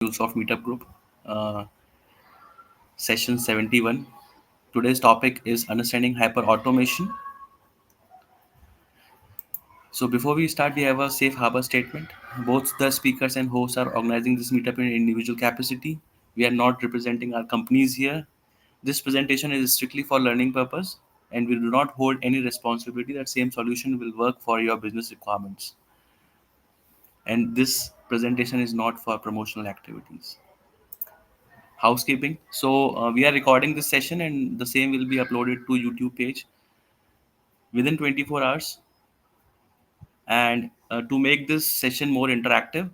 MuleSoft Meetup group, session 71. Today's topic is understanding hyperautomation. So before we start, we have a safe harbor statement. Both the speakers and hosts are organizing this meetup in individual capacity. We are not representing our companies here. This presentation is strictly for learning purpose, and we do not hold any responsibility that same solution will work for your business requirements. And this presentation is not for promotional activities. Housekeeping. So we are recording this session, and the same will be uploaded to YouTube page within 24 hours. And to make this session more interactive,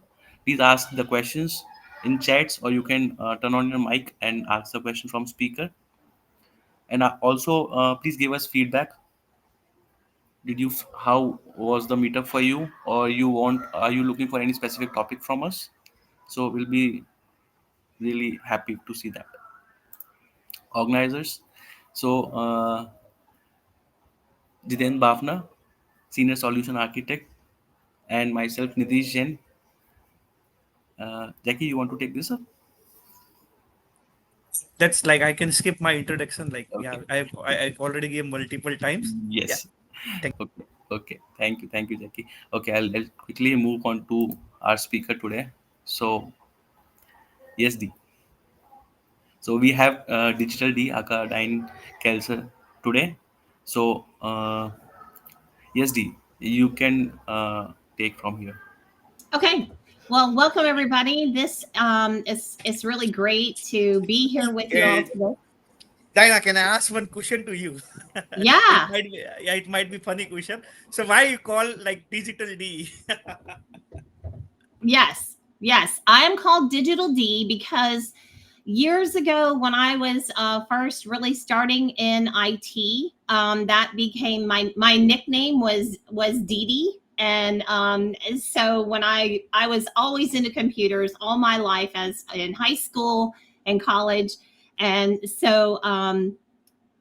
please ask the questions in chats, or you can turn on your mic and ask the question from speaker. And also, please give us feedback. How was the meetup for you, or are you looking for any specific topic from us? So we'll be really happy to see that. Organizers. So Jiten Bafna, Senior Solution Architect, and myself, Nitish Jain. Jackie, you want to take this up? That's like I can skip my introduction. Like, yeah, Okay. I've already gave multiple times. Yeah. Yes. Thank Okay. Okay. Thank you, Jackie. Okay, I'll quickly move on to our speaker today. So, yes, D. So we have Digital D, aka Dine Kelser today. So, yes, D, you can take from here. Okay. Well, welcome everybody. This is really great to be here with you all you. today. Diana, can I ask one question to you? Yeah. It might be funny question. So why you call like digital D? Yes. Yes. I am called Digital D because years ago when I was first really starting in IT, that became my nickname was Dee Dee. And so when I was always into computers all my life, as in high school and college. And so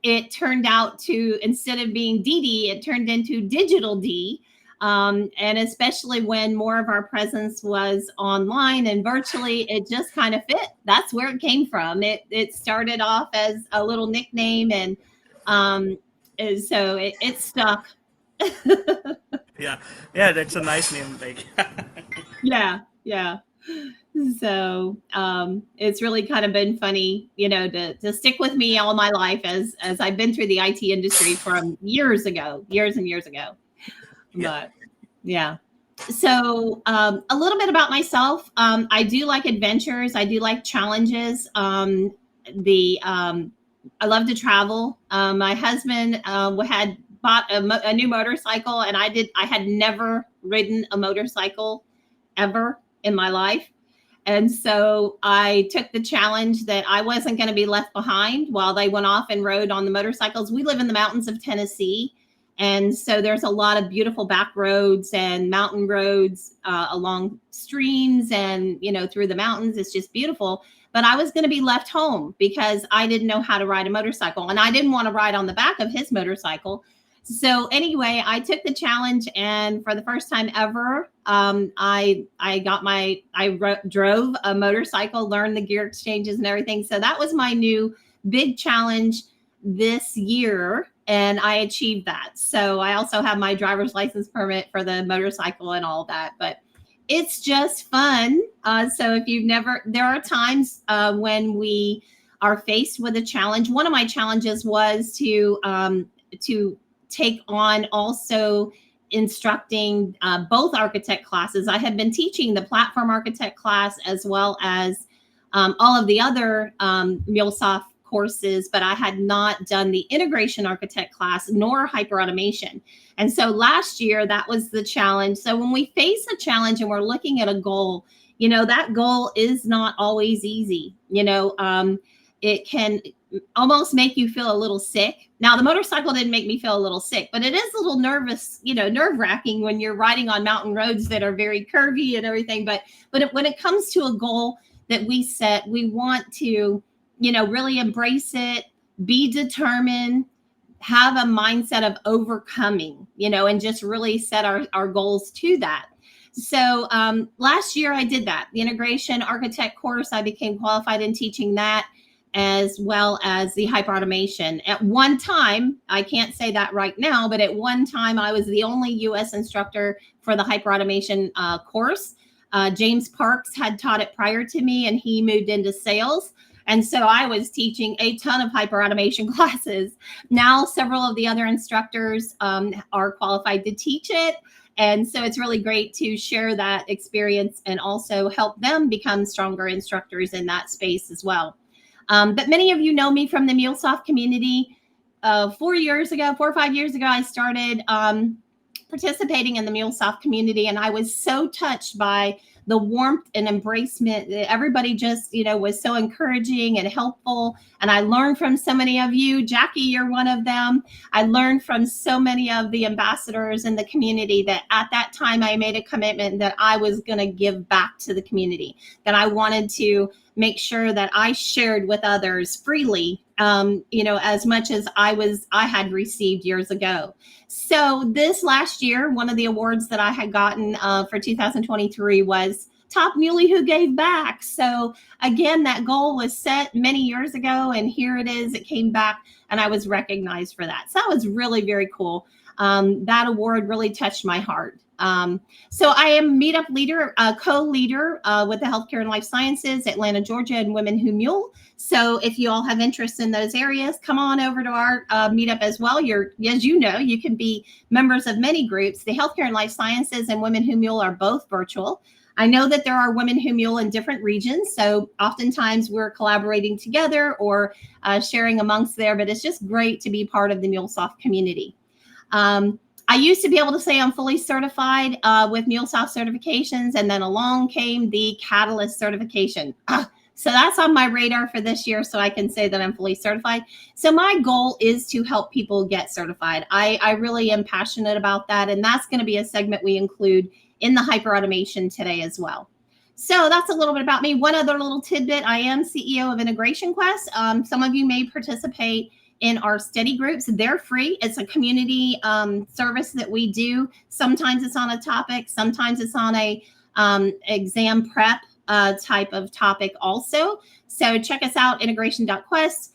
it turned out to, instead of being Dee Dee, it turned into Digital D. And especially when more of our presence was online and virtually, it just kind of fit. That's where it came from. It started off as a little nickname, and so it stuck. Yeah, yeah, that's a nice name. Like, Yeah. So it's really kind of been funny, to stick with me all my life as I've been through the IT industry from years and years ago. yeah, But yeah. So a little bit about myself. I do like adventures. I do like challenges. I love to travel. My husband had bought a new motorcycle, and I had never ridden a motorcycle ever in my life. And so I took the challenge that I wasn't going to be left behind while they went off and rode on the motorcycles. We live in the mountains of Tennessee. And so there's a lot of beautiful back roads and mountain roads along streams and, through the mountains. It's just beautiful. But I was going to be left home because I didn't know how to ride a motorcycle, and I didn't want to ride on the back of his motorcycle. So anyway, I took the challenge, and for the first time ever, drove a motorcycle, learned the gear exchanges and everything. So that was my new big challenge this year, and I achieved that. So I also have my driver's license permit for the motorcycle and all that, but it's just fun. So if you've never, there are times when we are faced with a challenge. One of my challenges was to take on also instructing both architect classes. I had been teaching the platform architect class as well as all of the other MuleSoft courses, but I had not done the integration architect class nor hyperautomation. And so last year, that was the challenge. So when we face a challenge and we're looking at a goal, that goal is not always easy. It can almost make you feel a little sick. Now, the motorcycle didn't make me feel a little sick, but it is a little nerve wracking when you're riding on mountain roads that are very curvy and everything. But when it comes to a goal that we set, we want to, really embrace it, be determined, have a mindset of overcoming, and just really set our goals to that. So last year I did that. The integration architect course, I became qualified in teaching that, as well as the HyperAutomation. At one time, I can't say that right now, but at one time I was the only US instructor for the HyperAutomation course. James Parks had taught it prior to me, and he moved into sales. And so I was teaching a ton of HyperAutomation classes. Now several of the other instructors are qualified to teach it. And so it's really great to share that experience and also help them become stronger instructors in that space as well. But many of you know me from the MuleSoft community. 4 years ago, 4 or 5 years ago, I started participating in the MuleSoft community, and I was so touched by the warmth and embracement. Everybody just, was so encouraging and helpful. And I learned from so many of you. Jackie, you're one of them. I learned from so many of the ambassadors in the community that at that time I made a commitment that I was going to give back to the community, that I wanted to make sure that I shared with others freely, as much as I had received years ago. So this last year, one of the awards that I had gotten for 2023 was Top Muley Who Gave Back. So again, that goal was set many years ago, and here it is. It came back, and I was recognized for that. So that was really very cool. That award really touched my heart. So I am Meetup leader, co-leader with the Healthcare and Life Sciences, Atlanta, Georgia, and Women Who Mule. So if you all have interest in those areas, come on over to our meetup as well. As you know, you can be members of many groups. The Healthcare and Life Sciences and Women Who Mule are both virtual. I know that there are Women Who Mule in different regions, so oftentimes we're collaborating together or sharing amongst there, but it's just great to be part of the MuleSoft community. I used to be able to say I'm fully certified with MuleSoft certifications, and then along came the Catalyst certification. So that's on my radar for this year, so I can say that I'm fully certified. So my goal is to help people get certified. I really am passionate about that, and that's going to be a segment we include in the HyperAutomation today as well. So that's a little bit about me. One other little tidbit, I am CEO of Integration Quest. Some of you may participate in our study groups. They're free. It's a community service that we do. Sometimes it's on a topic. Sometimes it's on a exam prep type of topic also. So check us out, integration.quest.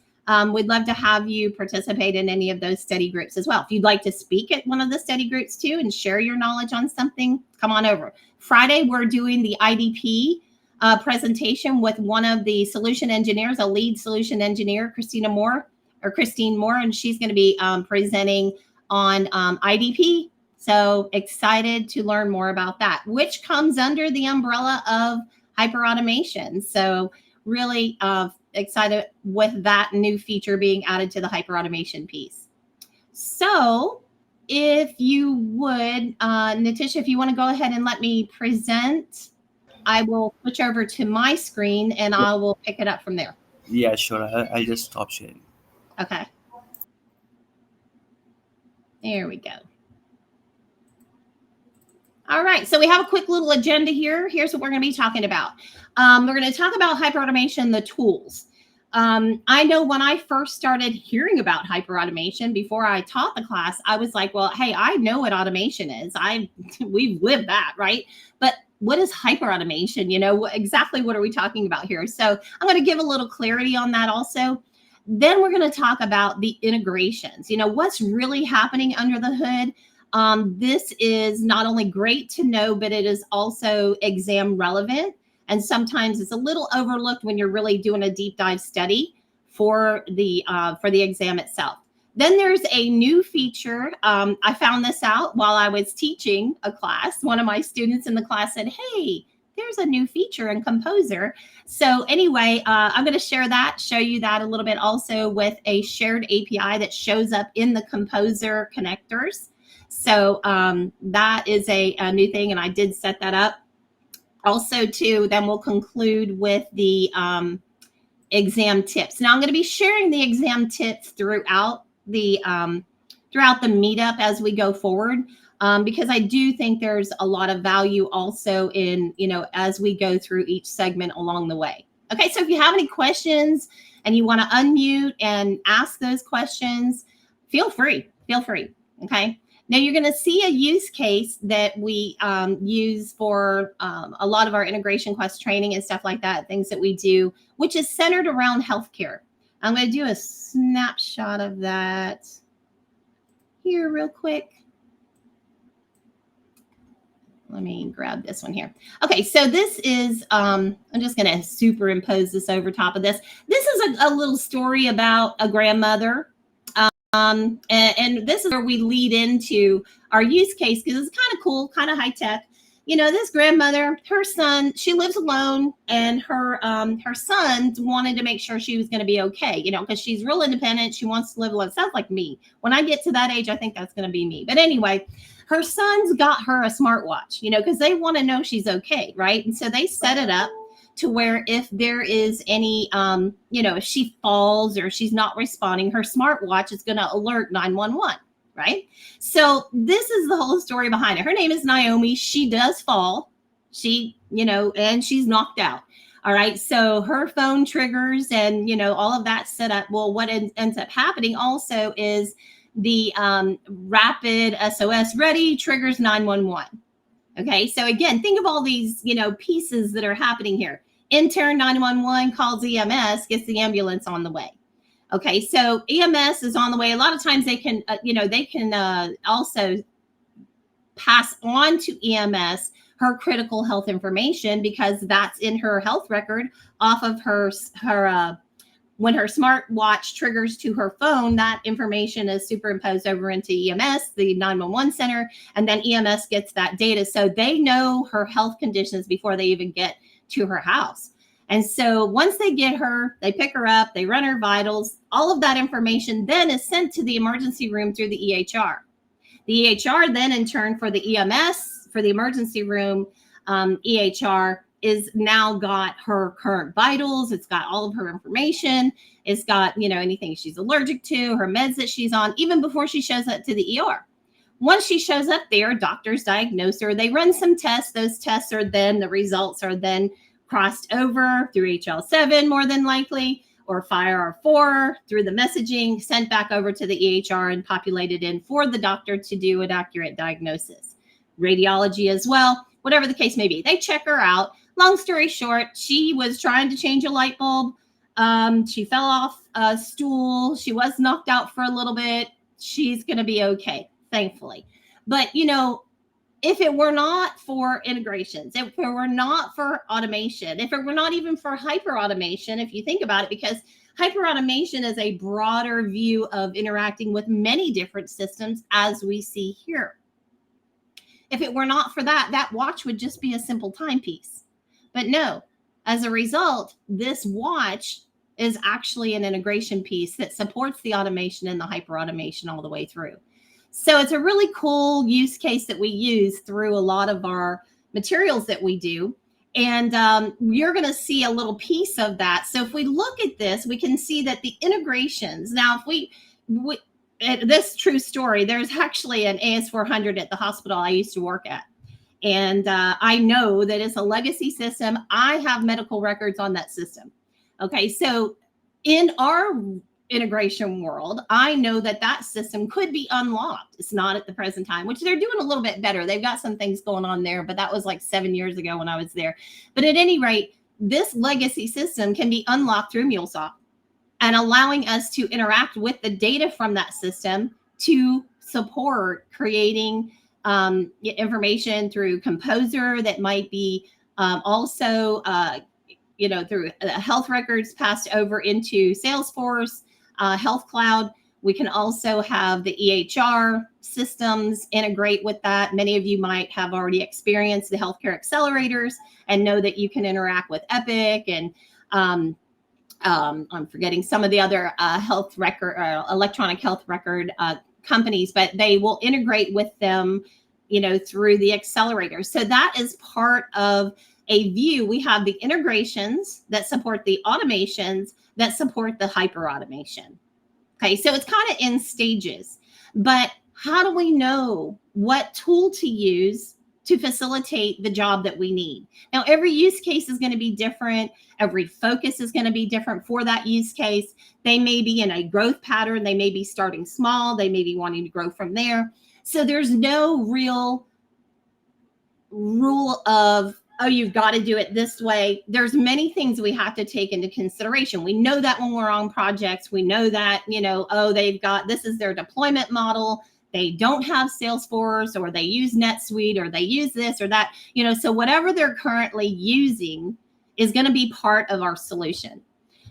We'd love to have you participate in any of those study groups as well. If you'd like to speak at one of the study groups too and share your knowledge on something, come on over. Friday, we're doing the IDP presentation with one of the solution engineers, a lead solution engineer, Christine Moore, and she's going to be presenting on IDP. So excited to learn more about that, which comes under the umbrella of HyperAutomation. So really excited with that new feature being added to the HyperAutomation piece. So if you would, Natisha, if you want to go ahead and let me present, I will switch over to my screen and I will pick it up from there. Yeah, sure. I'll just stop sharing. Okay. There we go. All right, so we have a quick little agenda here. Here's what we're going to be talking about. We're going to talk about HyperAutomation, the tools. I know when I first started hearing about HyperAutomation, before I taught the class, I was like, well, hey, I know what automation is. We've lived that, right? But what is HyperAutomation? Exactly what are we talking about here? So I'm going to give a little clarity on that also. Then we're going to talk about the integrations. What's really happening under the hood. This is not only great to know, but it is also exam relevant. And sometimes it's a little overlooked when you're really doing a deep dive study for the exam itself. Then there's a new feature. I found this out while I was teaching a class. One of my students in the class said, hey, there's a new feature in Composer. So anyway, I'm going to show you that a little bit also with a shared API that shows up in the Composer connectors. So that is a new thing, and I did set that up. Also, too, then we'll conclude with the exam tips. Now, I'm going to be sharing the exam tips throughout the meetup as we go forward, because I do think there's a lot of value also in, as we go through each segment along the way. Okay, so if you have any questions and you want to unmute and ask those questions, feel free. Okay. Now you're going to see a use case that we use for a lot of our integration quest training and stuff like that, things that we do, which is centered around healthcare. I'm going to do a snapshot of that here real quick. Let me grab this one here. Okay, so this is, I'm just going to superimpose this over top of this. This is a little story about a grandmother. And this is where we lead into our use case because it's kind of cool, kind of high tech. You know, this grandmother, her son, she lives alone, and her son wanted to make sure she was going to be okay. You know, because she's real independent. She wants to live alone. Sounds like me. When I get to that age, I think that's going to be me. But anyway, her son's got her a smartwatch. You know, because they want to know she's okay, right? And so they set it up to where if there is any, you know, if she falls or she's not responding, her smartwatch is going to alert 911, right? So this is the whole story behind it. Her name is Naomi. She does fall. She, you know, and she's knocked out. All right. So her phone triggers and, you know, all of that set up. Well, what ends up happening also is the rapid SOS ready triggers 911. Okay, so again, think of all these, you know, pieces that are happening here. Intern 911 calls EMS, gets the ambulance on the way. Okay, so EMS is on the way. A lot of times they can, you know, they can also pass on to EMS her critical health information because that's in her health record off of her when her smartwatch triggers to her phone, that information is superimposed over into EMS, the 911 center, and then EMS gets that data. So they know her health conditions before they even get to her house. And so once they get her, they pick her up, they run her vitals, all of that information then is sent to the emergency room through the EHR. The EHR then in turn for the EMS, for the emergency room, EHR is now got her current vitals. It's got all of her information. It's got, you know, anything she's allergic to, her meds that she's on, even before she shows up to the ER. Once she shows up there, doctors diagnose her. They run some tests. Those tests are then, the results are then crossed over through HL7 more than likely, or FIRE4 through the messaging, sent back over to the EHR and populated in for the doctor to do an accurate diagnosis. Radiology as well, whatever the case may be. They check her out. Long story short, she was trying to change a light bulb. She fell off a stool. She was knocked out for a little bit. She's going to be okay, thankfully. But, you know, if it were not for integrations, if it were not for automation, if it were not even for HyperAutomation, if you think about it, because HyperAutomation is a broader view of interacting with many different systems as we see here. If it were not for that, that watch would just be a simple timepiece. But no, as a result, this watch is actually an integration piece that supports the automation and the HyperAutomation all the way through. So it's a really cool use case that we use through a lot of our materials that we do. And you're going to see a little piece of that. So if we look at this, we can see that the integrations, now if we this true story, there's actually an AS400 at the hospital I used to work at. And I know that it's a legacy system. I have medical records on that system. Okay, so in our integration world, I know that that system could be unlocked. It's not at the present time, which they're doing a little bit better. They've got some things going on there, but that was like 7 years ago when I was there. But at any rate, this legacy system can be unlocked through MuleSoft and allowing us to interact with the data from that system to support creating information through Composer that might be also, you know, through health records passed over into Salesforce, Health Cloud. We can also have the EHR systems integrate with that. Many of you might have already experienced the healthcare accelerators and know that you can interact with Epic and I'm forgetting some of the other health record, electronic health record companies, but they will integrate with them, you know, through the accelerator. So that is part of a view. We have the integrations that support the automations that support the HyperAutomation. Okay, so it's kind of in stages, but how do we know what tool to use to facilitate the job that we need? Now, every use case is going to be different. Every focus is going to be different for that use case. They may be in a growth pattern. They may be starting small. They may be wanting to grow from there. So there's no real rule of, oh, you've got to do it this way. There's many things we have to take into consideration. We know that when we're on projects, we know that, oh, they've got, this is their deployment model. They don't have Salesforce, or they use NetSuite, or they use this or that, so whatever they're currently using is going to be part of our solution.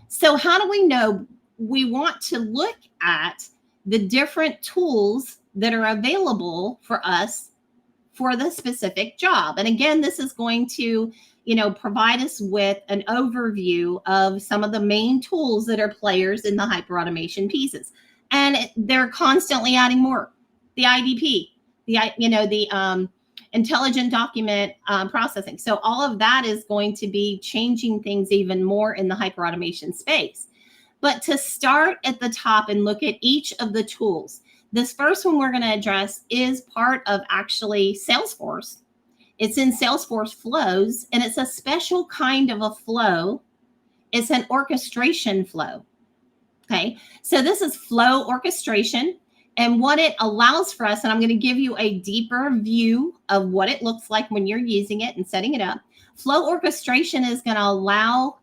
So how do we know? We want to look at the different tools that are available for us for the specific job. And again, this is going to, provide us with an overview of some of the main tools that are players in the HyperAutomation pieces. And they're constantly adding more. The IDP, the intelligent document processing. So all of that is going to be changing things even more in the HyperAutomation space. But to start at the top and look at each of the tools, this first one we're going to address is part of actually Salesforce. It's in Salesforce flows, and it's a special kind of a flow. It's an orchestration flow. Okay, so this is flow orchestration. And what it allows for us, and I'm going to give you a deeper view of what it looks like when you're using it and setting it up. Flow orchestration is going to allow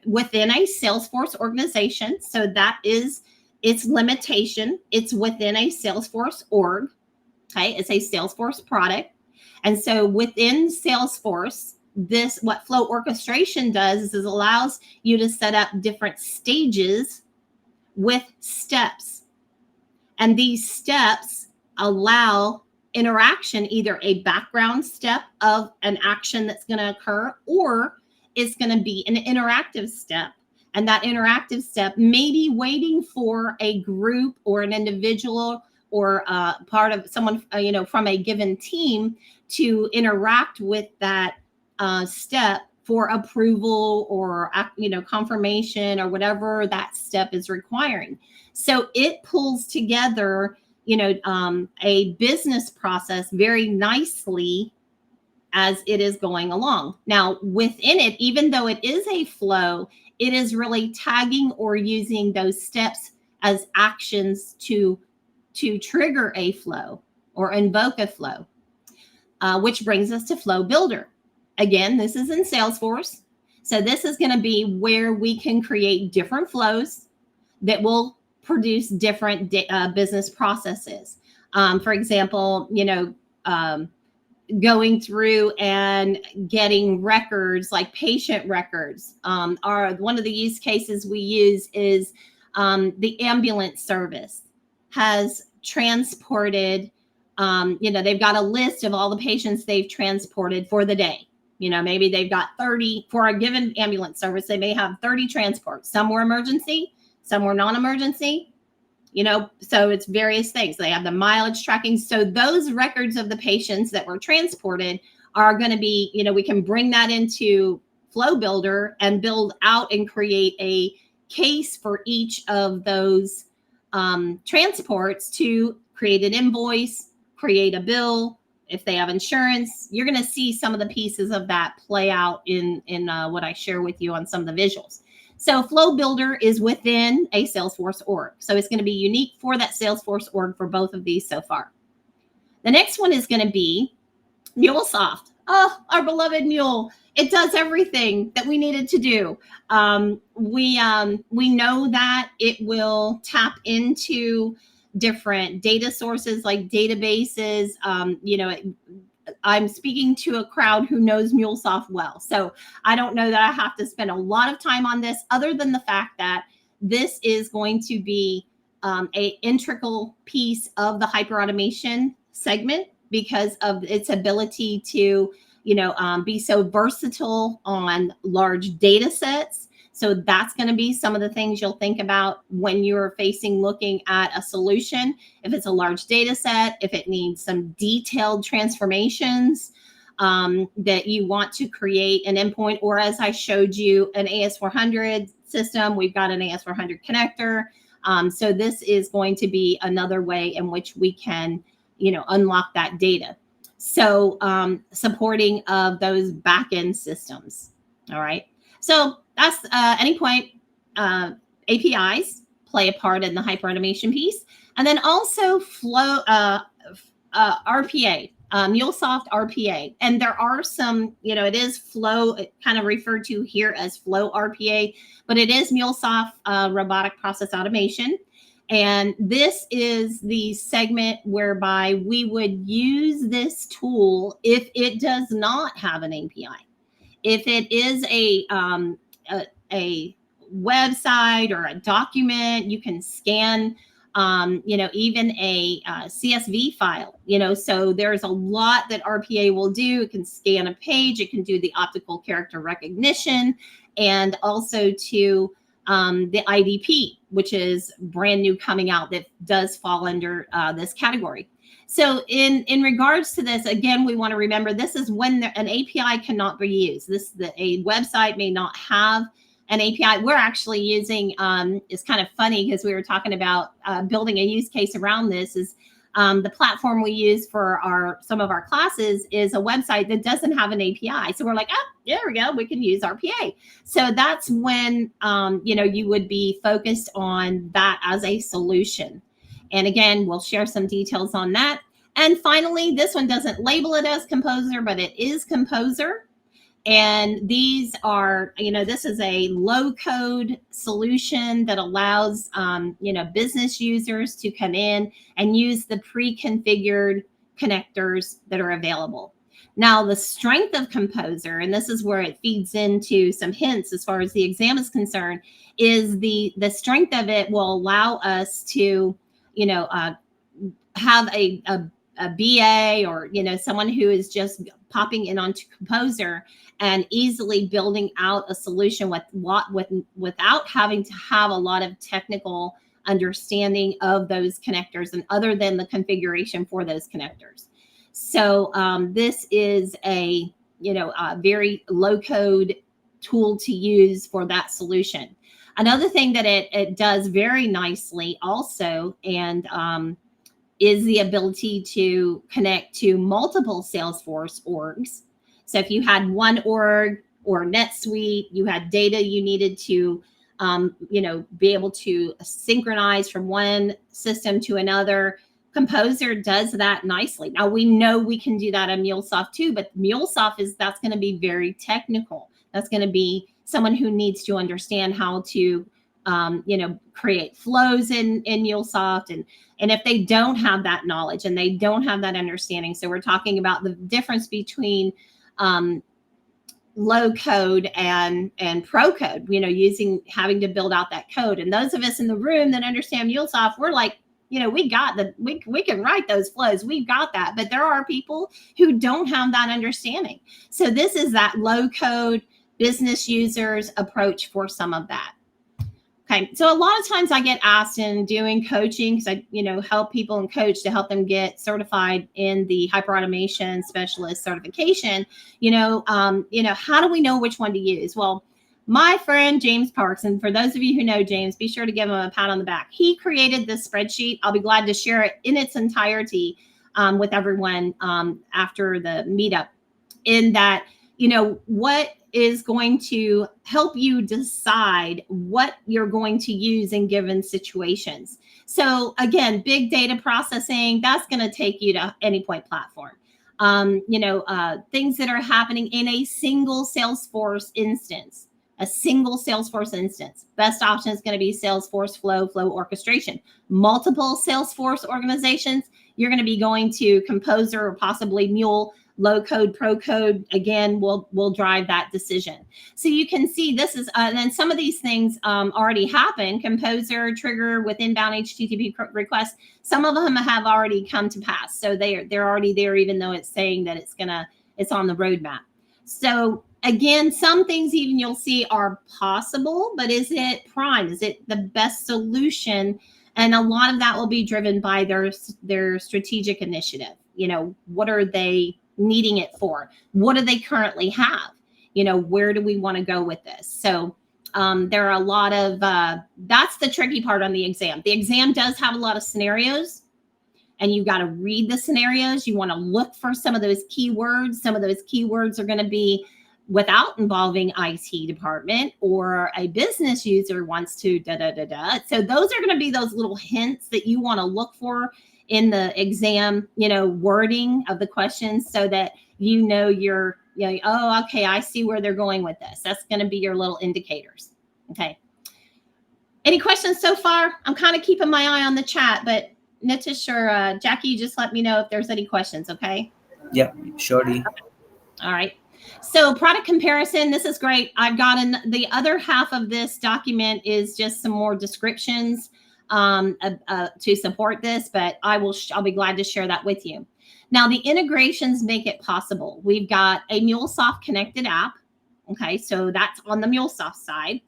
within a Salesforce organization. So that is its limitation. It's within a Salesforce org. Okay, it's a Salesforce product. And so within Salesforce, what flow orchestration does is allows you to set up different stages with steps. And these steps allow interaction, either a background step of an action that's going to occur, or it's going to be an interactive step. And that interactive step may be waiting for a group or an individual or part of someone, from a given team to interact with that step for approval or, confirmation or whatever that step is requiring. So it pulls together, a business process very nicely as it is going along. Now, within it, even though it is a flow, it is really tagging or using those steps as actions to trigger a flow or invoke a flow, which brings us to Flow Builder. Again, this is in Salesforce. So this is going to be where we can create different flows that will produce different business processes. For example, going through and getting records like patient records. Are one of the use cases we use is the ambulance service has transported, they've got a list of all the patients they've transported for the day. Maybe they've got 30 for a given ambulance service. They may have 30 transports. Some were emergency, some were non-emergency, so it's various things. They have the mileage tracking. So those records of the patients that were transported are going to be, we can bring that into Flow Builder and build out and create a case for each of those transports to create an invoice, create a bill. If they have insurance, you're going to see some of the pieces of that play out in what I share with you on some of the visuals. So Flow Builder is within a Salesforce org. So it's going to be unique for that Salesforce org for both of these so far. The next one is going to be MuleSoft. Oh, our beloved Mule. It does everything that we needed to do. We know that it will tap into different data sources like databases. I'm speaking to a crowd who knows MuleSoft well. So I don't know that I have to spend a lot of time on this, other than the fact that this is going to be an integral piece of the HyperAutomation segment because of its ability to, be so versatile on large data sets. So that's going to be some of the things you'll think about when you're looking at a solution. If it's a large data set, if it needs some detailed transformations that you want to create an endpoint, or as I showed you, an AS400 system, we've got an AS400 connector. So this is going to be another way in which we can, unlock that data. So supporting of those backend systems. All right. So that's AnyPoint APIs play a part in the HyperAutomation piece. And then also Flow RPA, MuleSoft RPA. And there are some, it is Flow, kind of referred to here as Flow RPA, but it is MuleSoft Robotic Process Automation. And this is the segment whereby we would use this tool if it does not have an API. If it is a website or a document, you can scan, even a CSV file, so there's a lot that RPA will do. It can scan a page, it can do the optical character recognition, and also to the IDP, which is brand new coming out, that does fall under this category. So in regards to this, again, we want to remember this is when an API cannot be used. A website may not have an API. We're actually using, it's kind of funny because we were talking about building a use case around this. Is the platform we use for some of our classes is a website that doesn't have an API. So we're like, oh, there we go, we can use RPA. So that's when you would be focused on that as a solution. And again, we'll share some details on that. And finally, this one doesn't label it as Composer, but it is Composer. And these are, this is a low code solution that allows, business users to come in and use the pre-configured connectors that are available. Now, the strength of Composer, and this is where it feeds into some hints as far as the exam is concerned, is the strength of it will allow us to, have a BA or, someone who is just popping in onto Composer and easily building out a solution without having to have a lot of technical understanding of those connectors and other than the configuration for those connectors. So this is a very low code tool to use for that solution. Another thing that it does very nicely also, and is the ability to connect to multiple Salesforce orgs. So if you had one org or NetSuite, you had data you needed to, be able to synchronize from one system to another, Composer does that nicely. Now we know we can do that on MuleSoft too, but MuleSoft that's going to be very technical. That's going to be someone who needs to understand how to, create flows in MuleSoft. And if they don't have that knowledge and they don't have that understanding, so we're talking about the difference between low code and pro code, having to build out that code. And those of us in the room that understand MuleSoft, we're like, we can write those flows. We've got that. But there are people who don't have that understanding. So this is that low code business users approach for some of that. Okay, so a lot of times I get asked in doing coaching, because I, help people and coach to help them get certified in the HyperAutomation Specialist certification. How do we know which one to use? Well, my friend James Parks, and for those of you who know James, be sure to give him a pat on the back. He created this spreadsheet. I'll be glad to share it in its entirety with everyone after the meetup. In that, what is going to help you decide what you're going to use in given situations. So again, big data processing, that's going to take you to any point platform. Things that are happening in a single Salesforce instance. Best option is going to be Salesforce flow orchestration. Multiple Salesforce organizations, you're going to be going to Composer or possibly Mule. Low code, pro code, again, will drive that decision. So you can see this is, and then some of these things already happen. Composer, trigger with inbound HTTP requests. Some of them have already come to pass. So they're already there, even though it's saying that it's on the roadmap. So again, some things even you'll see are possible, but is it prime? Is it the best solution? And a lot of that will be driven by their strategic initiative. What are they needing it for? What do they currently have? Where do we want to go with this? So there are a lot of, that's the tricky part on the exam. The exam does have a lot of scenarios, and you got to read the scenarios. You want to look for some of those keywords. Some of those keywords are going to be without involving IT department, or a business user wants to So those are going to be those little hints that you want to look for in the exam, wording of the questions so that you're, oh, okay, I see where they're going with this. That's going to be your little indicators. Okay. Any questions so far? I'm kind of keeping my eye on the chat, but Nitish or Jackie, you just let me know if there's any questions, okay? Yeah, surely. All right. So product comparison, this is great. I've gotten the other half of this document is just some more descriptions to support this, but I'll be glad to share that with you. Now the integrations make it possible. We've got a MuleSoft connected app. Okay, so that's on the MuleSoft side.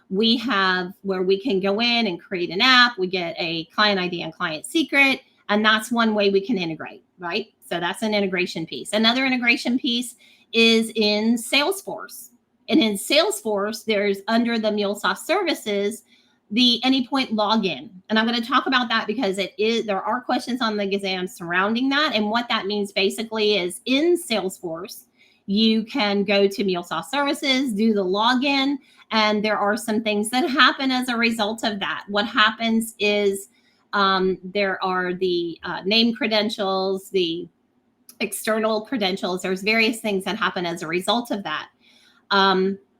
We have where we can go in and create an app. We get a client ID and client secret, and that's one way we can integrate, right? So that's an integration piece. Another integration piece is in Salesforce. And in Salesforce, there's under the MuleSoft services, the Anypoint login. And I'm going to talk about that because there are questions on the exam surrounding that. And what that means basically is in Salesforce, you can go to MuleSoft services, do the login, and there are some things that happen as a result of that. What happens is there are the name credentials, the external credentials. There's various things that happen as a result of that.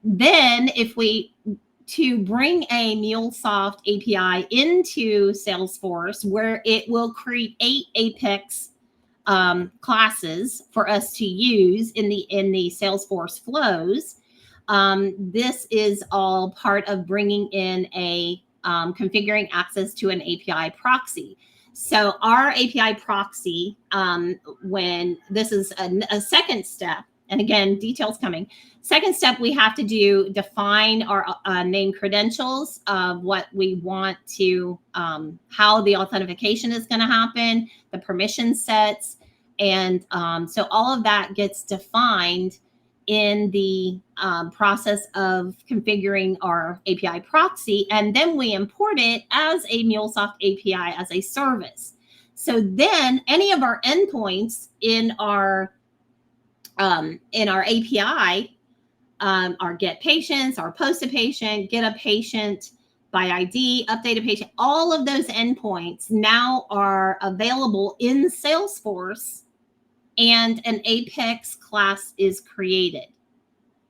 Then to bring a MuleSoft API into Salesforce, where it will create Apex classes for us to use in the Salesforce flows. This is all part of bringing in a configuring access to an API proxy. So our API proxy, when this is a second step, and again, details coming. Second step, we have to define our name credentials of what we want to, how the authentication is going to happen, the permission sets. And so all of that gets defined in the process of configuring our API proxy. And then we import it as a MuleSoft API as a service. So then any of our endpoints in our API, our get patients, our post a patient, get a patient by ID, update a patient, all of those endpoints now are available in Salesforce, and an Apex class is created.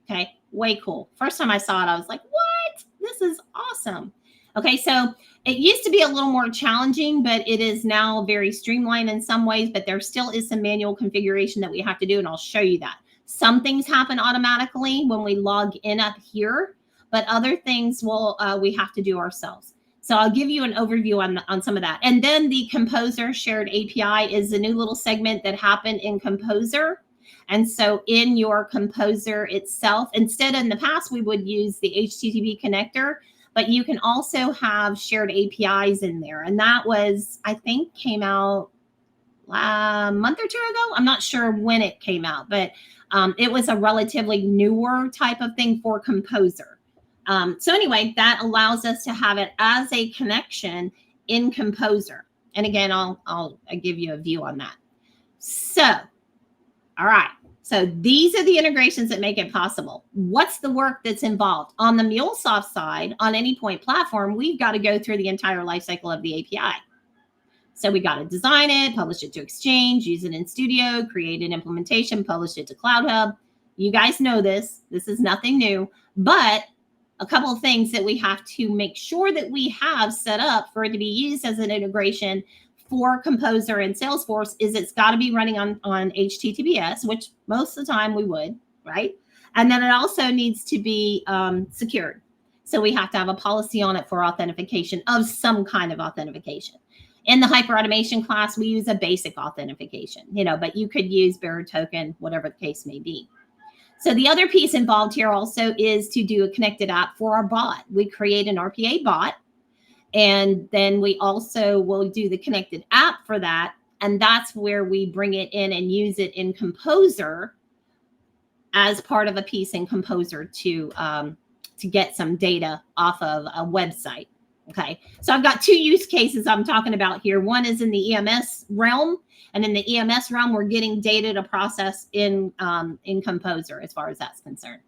Okay, way cool. First time I saw it, I was like, what? This is awesome. Okay, so it used to be a little more challenging, but it is now very streamlined in some ways, but there still is some manual configuration that we have to do, and I'll show you that. Some things happen automatically when we log in up here, but other things we have to do ourselves. So I'll give you an overview on some of that. And then the Composer Shared API is a new little segment that happened in Composer. And so in your Composer itself, instead in the past, we would use the HTTP connector, but you can also have shared APIs in there. And that was, I think, came out a month or two ago. I'm not sure when it came out, but it was a relatively newer type of thing for Composer. So anyway, that allows us to have it as a connection in Composer. And again, I'll give you a view on that. So, all right. So these are the integrations that make it possible. What's the work that's involved? On the MuleSoft side, on Anypoint platform, we've got to go through the entire lifecycle of the API. So we got to design it, publish it to Exchange, use it in Studio, create an implementation, publish it to Cloud Hub. You guys know this. This is nothing new. But a couple of things that we have to make sure that we have set up for it to be used as an integration for Composer and Salesforce is it's got to be running on HTTPS, which most of the time we would, right? And then it also needs to be secured. So we have to have a policy on it for authentication of some kind of authentication. In the HyperAutomation class, we use a basic authentication, but you could use bearer token, whatever the case may be. So the other piece involved here also is to do a connected app for our bot. We create an RPA bot, and then we also will do the connected app for that. And that's where we bring it in and use it in Composer as part of a piece in Composer to get some data off of a website. Okay, so I've got two use cases I'm talking about here. One is in the EMS realm, and in the EMS realm, we're getting data to process in Composer as far as that's concerned.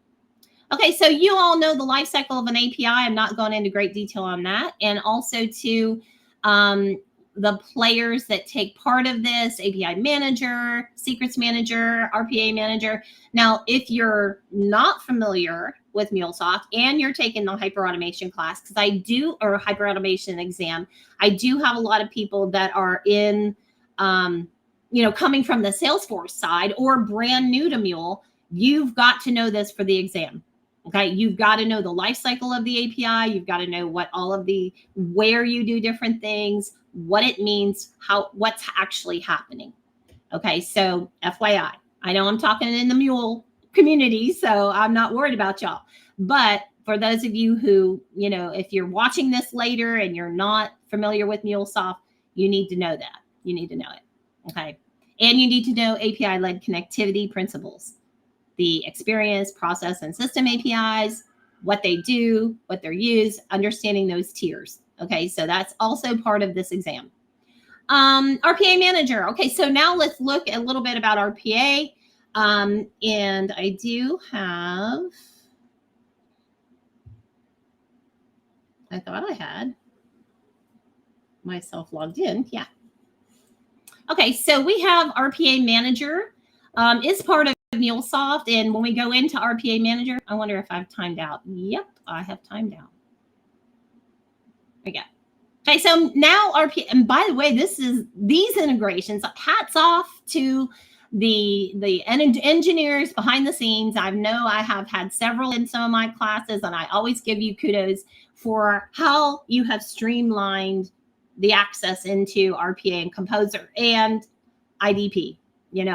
Okay, so you all know the life cycle of an API. I'm not going into great detail on that. And also to the players that take part of this: API manager, secrets manager, RPA manager. Now, if you're not familiar with MuleSoft and you're taking the HyperAutomation class, because I do, or HyperAutomation exam, I do have a lot of people that are in, coming from the Salesforce side or brand new to Mule. You've got to know this for the exam. Okay, you've got to know the life cycle of the API. You've got to know what where you do different things, what it means, what's actually happening. Okay, so FYI, I know I'm talking in the Mule community, so I'm not worried about y'all. But for those of you who, if you're watching this later and you're not familiar with MuleSoft, you need to know that. You need to know it. Okay, and you need to know API-led connectivity principles, the experience, process, and system APIs, what they do, what they're used, understanding those tiers. Okay, so that's also part of this exam. RPA manager. Okay, so now let's look a little bit about RPA. And I do have, I thought I had myself logged in. Yeah. Okay, so we have RPA manager is part of MuleSoft. And when we go into RPA manager, I wonder if I've timed out. Yep, I have timed out. There we go. Okay, so now RPA, and by the way, these integrations, hats off to the engineers behind the scenes. I know I have had several in some of my classes, and I always give you kudos for how you have streamlined the access into RPA and Composer and IDP.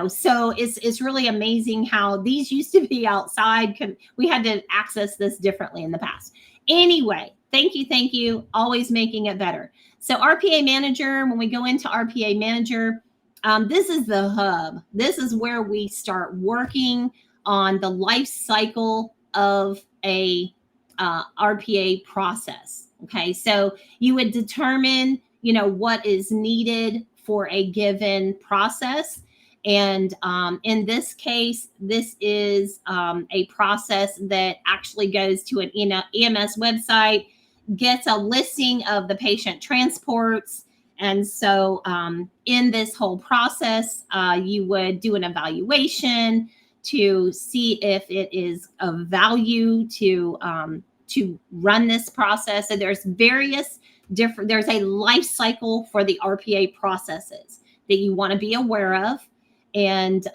So it's really amazing how these used to be outside. We had to access this differently in the past. Anyway, thank you. Always making it better. So RPA manager, when we go into RPA manager, this is the hub. This is where we start working on the life cycle of a RPA process. Okay, so you would determine, what is needed for a given process. And in this case, this is a process that actually goes to an EMS website, gets a listing of the patient transports. And so in this whole process, you would do an evaluation to see if it is of value to run this process. So there's there's a life cycle for the RPA processes that you want to be aware of. And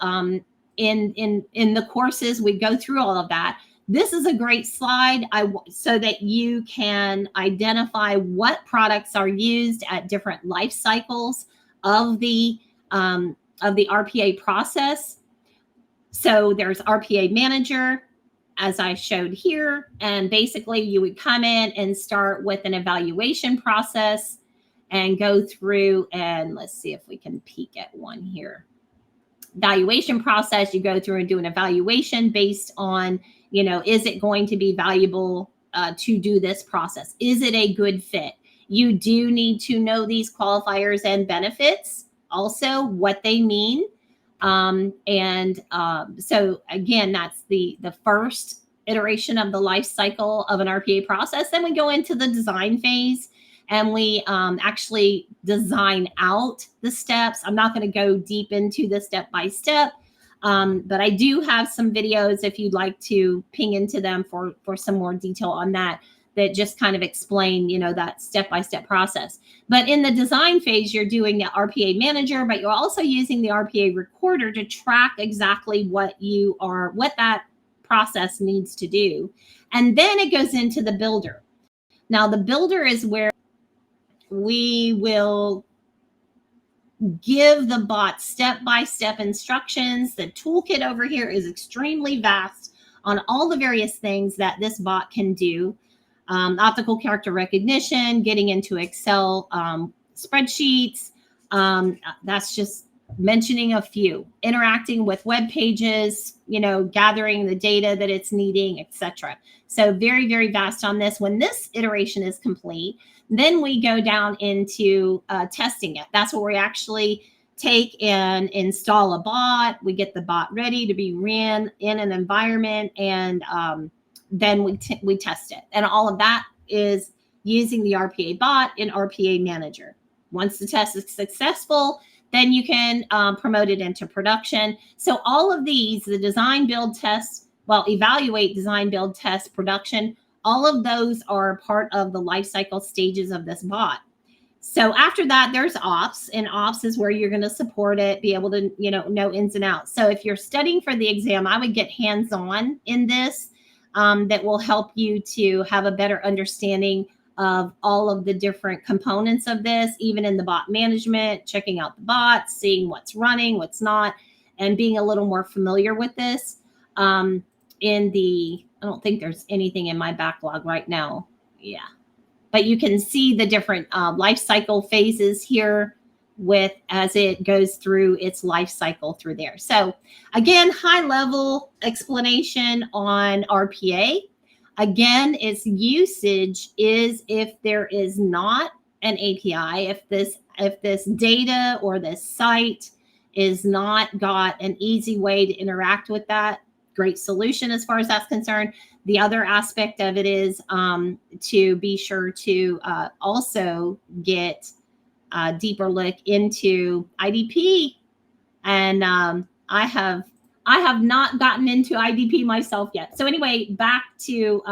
in the courses, we go through all of that. This is a great slide so that you can identify what products are used at different life cycles of the RPA process. So there's RPA manager, as I showed here, and basically you would come in and start with an evaluation process and go through, and let's see if we can peek at one here. Evaluation process, you go through and do an evaluation based on, is it going to be valuable to do this process? Is it a good fit? You do need to know these qualifiers and benefits, also what they mean. So again, that's the first iteration of the life cycle of an RPA process. Then we go into the design phase, and we actually design out the steps. I'm not going to go deep into the step by step, but I do have some videos if you'd like to ping into them for some more detail on that just kind of explain, that step-by-step process. But in the design phase, you're doing the RPA manager, but you're also using the RPA recorder to track exactly what that process needs to do. And then it goes into the builder. Now, the builder is where we will give the bot step-by-step instructions. The toolkit over here is extremely vast on all the various things that this bot can do. Optical character recognition, getting into Excel spreadsheets. That's just mentioning a few. Interacting with web pages, gathering the data that it's needing, etc. So very, very vast on this. When this iteration is complete, then we go down into testing it. That's where we actually take and install a bot. We get the bot ready to be ran in an environment, and then we test it. And all of that is using the RPA bot in RPA Manager. Once the test is successful, then you can promote it into production. So all of these, the design, build, test, well, evaluate, design, build, test, production, all of those are part of the life cycle stages of this bot. So after that, there's ops, and ops is where you're going to support it, be able to, know ins and outs. So if you're studying for the exam, I would get hands-on in this. That will help you to have a better understanding of all of the different components of this, even in the bot management, checking out the bots, seeing what's running, what's not, and being a little more familiar with this. I don't think there's anything in my backlog right now. Yeah. But you can see the different life cycle phases here as it goes through its life cycle through there. So again, high level explanation on RPA. Again, its usage is if there is not an API, if this data or this site is not got an easy way to interact with that, great solution as far as that's concerned. The other aspect of it is to be sure to also get a deeper look into IDP. And I have not gotten into IDP myself yet. So anyway, back to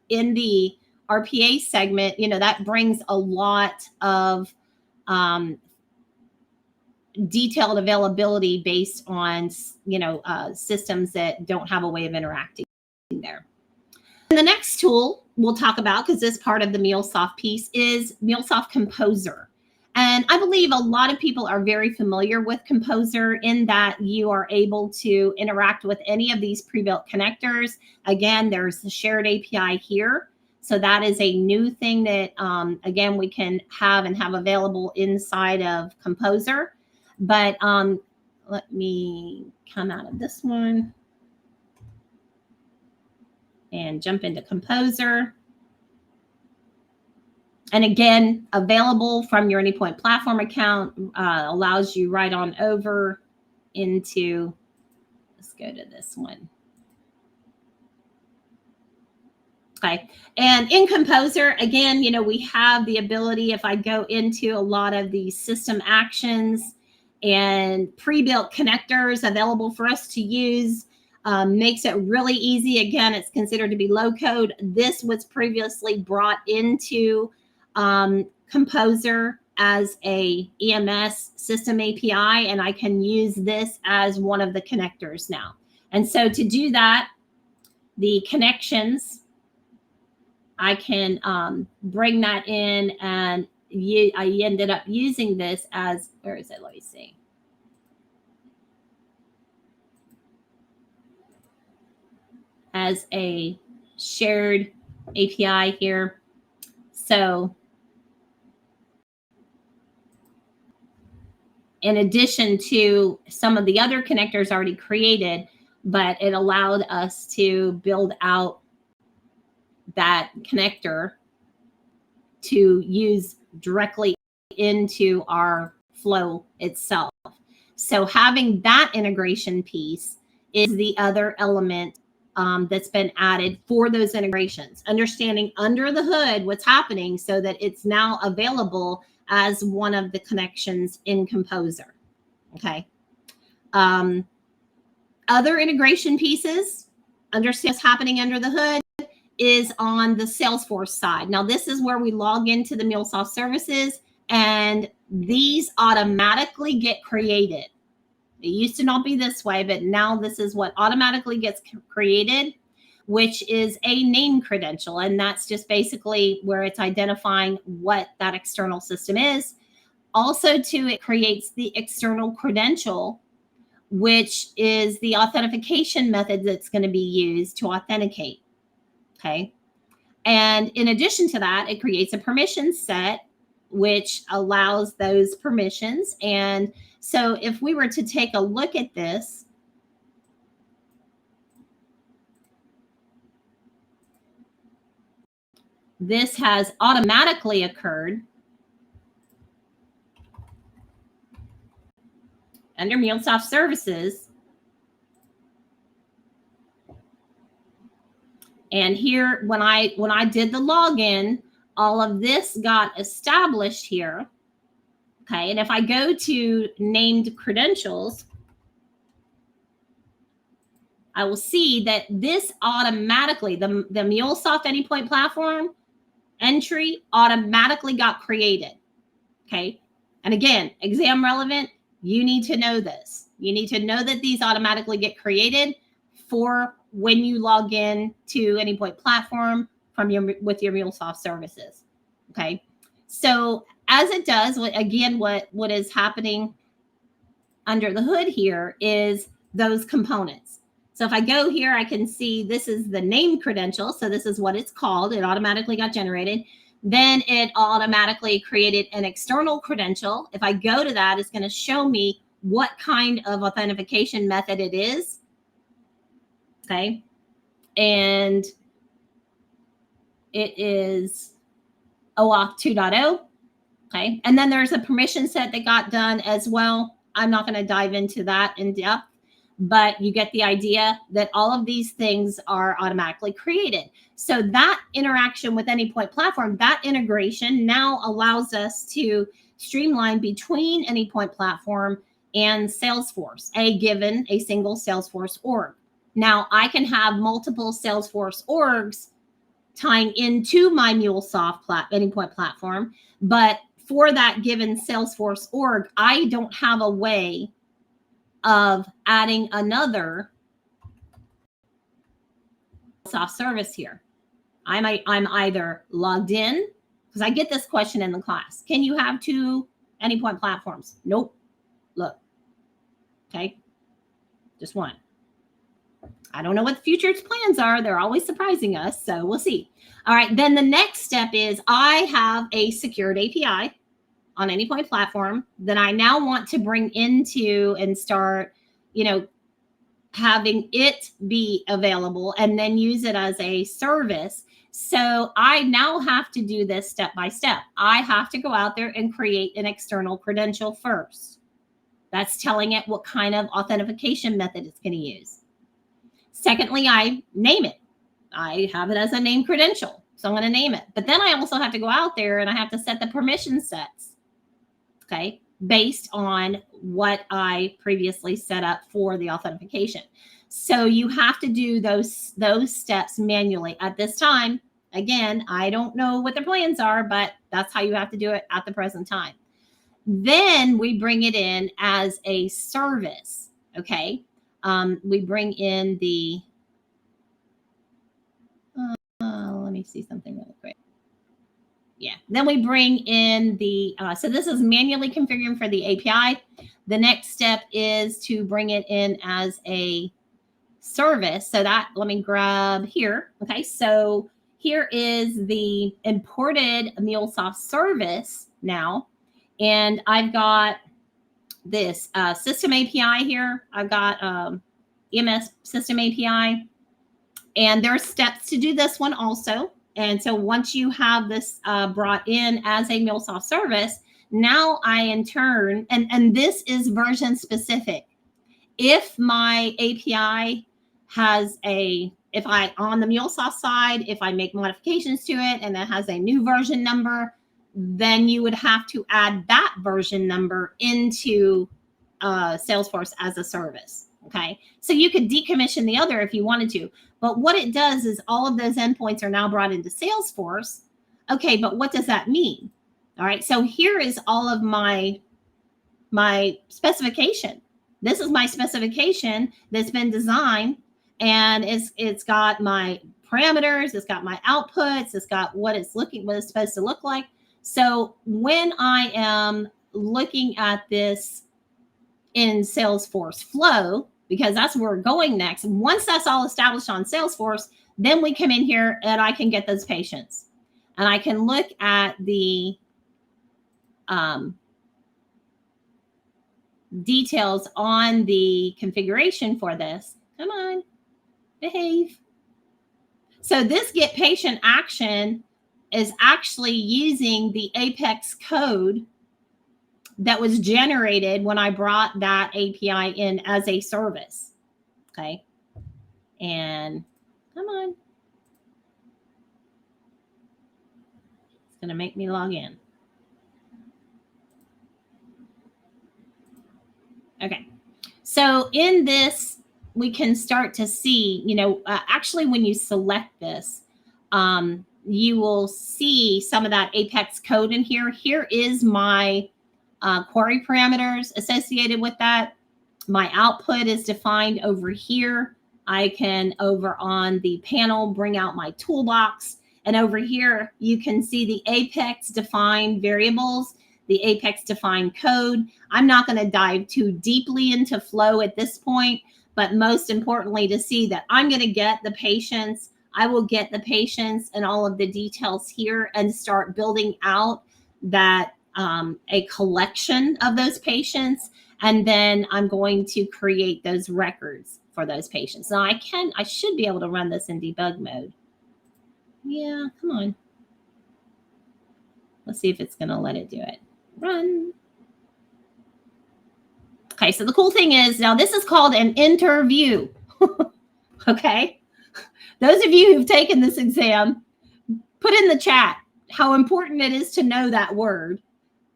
in the RPA segment, that brings a lot of detailed availability based on, systems that don't have a way of interacting there. And the next tool we'll talk about, because this part of the MuleSoft piece, is MuleSoft Composer. And I believe a lot of people are very familiar with Composer in that you are able to interact with any of these pre-built connectors. Again, there's the shared API here. So that is a new thing that, again, we can have available inside of Composer. But let me come out of this one and jump into Composer. And again, available from your Anypoint platform account, allows you right on over into, let's go to this one. Okay, and in Composer, again, we have the ability, if I go into a lot of the system actions and pre-built connectors available for us to use, makes it really easy. Again, it's considered to be low code. This was previously brought into Composer as a EMS system API, and I can use this as one of the connectors now. And so to do that, the connections, I can bring that in, and I ended up using this as, where is it? Let me see. As a shared API here. So in addition to some of the other connectors already created, but it allowed us to build out that connector to use directly into our flow itself. So having that integration piece is the other element that's been added for those integrations, understanding under the hood what's happening so that it's now available as one of the connections in Composer. Okay. Other integration pieces, understand what's happening under the hood, is on the Salesforce side. Now, this is where we log into the MuleSoft services, and these automatically get created. It used to not be this way, but now this is what automatically gets created, which is a name credential. And that's just basically where it's identifying what that external system is. Also, too, it creates the external credential, which is the authentication method that's going to be used to authenticate. Okay. And in addition to that, it creates a permission set, which allows those permissions. And so if we were to take a look at this, this has automatically occurred under MuleSoft services. And here, when I did the login, all of this got established here. Okay, and if I go to named credentials, I will see that this automatically, the MuleSoft Anypoint Platform entry automatically got created. Okay, and again, exam relevant, you need to know this. You need to know that these automatically get created for when you log in to Anypoint Platform from with your MuleSoft services. Okay, so as it does, again, what is happening under the hood here is those components. So if I go here, I can see this is the name credential. So this is what it's called. It automatically got generated. Then it automatically created an external credential. If I go to that, it's going to show me what kind of authentication method it is. Okay. And it is OAuth 2.0. Okay. And then there's a permission set that got done as well. I'm not going to dive into that in depth, but you get the idea that all of these things are automatically created. So that interaction with Anypoint Platform, that integration now allows us to streamline between Anypoint Platform and Salesforce, given a single Salesforce org. Now I can have multiple Salesforce orgs tying into my MuleSoft Anypoint Platform, but for that given Salesforce org, I don't have a way of adding another soft service here. I'm either logged in, because I get this question in the class. Can you have two Anypoint platforms? Nope. Look. Okay. Just one. I don't know what the future's plans are. They're always surprising us. So we'll see. All right. Then the next step is I have a secured API on Anypoint Platform that I now want to bring into and start, having it be available and then use it as a service. So I now have to do this step by step. I have to go out there and create an external credential first. That's telling it what kind of authentication method it's going to use. Secondly, I name it. I have it as a name credential. So I'm going to name it. But then I also have to go out there and I have to set the permission sets. Okay, based on what I previously set up for the authentication. So you have to do those steps manually at this time. Again, I don't know what their plans are, but that's how you have to do it at the present time. Then we bring it in as a service. Okay, we bring in the. Let me see something really quick. Yeah, then we bring in the, so this is manually configuring for the API. The next step is to bring it in as a service. So that, let me grab here. Okay, so here is the imported MuleSoft service now. And I've got this system API here. I've got EMS system API. And there are steps to do this one also. And so once you have this brought in as a MuleSoft service, now I in turn, and this is version specific. If my API has if I, on the MuleSoft side, if I make modifications to it and it has a new version number, then you would have to add that version number into Salesforce as a service. Okay, so you could decommission the other if you wanted to. But what it does is all of those endpoints are now brought into Salesforce. Okay, but what does that mean? All right, so here is all of my specification. This is my specification that's been designed, and it's got my parameters, it's got my outputs, it's got what it's supposed to look like. So when I am looking at this in Salesforce Flow, because that's where we're going next. Once that's all established on Salesforce, then we come in here and I can get those patients. And I can look at the details on the configuration for this. Come on, behave. So this get patient action is actually using the Apex code that was generated when I brought that API in as a service. Okay. And come on. It's going to make me log in. So in this, we can start to see, actually when you select this, you will see some of that Apex code in here. Here is my query parameters associated with that. My output is defined over here. I can, over on the panel, bring out my toolbox. And over here, you can see the Apex defined variables, the Apex defined code. I'm not going to dive too deeply into flow at this point, but most importantly, to see that I'm going to get the patients, I will get the patients and all of the details here and start building out that a collection of those patients. And then I'm going to create those records for those patients. Now I should be able to run this in debug mode. Yeah, come on. Let's see if it's going to let it do it. Run. Okay, so the cool thing is, now this is called an interview. Okay. Those of you who've taken this exam, put in the chat how important it is to know that word.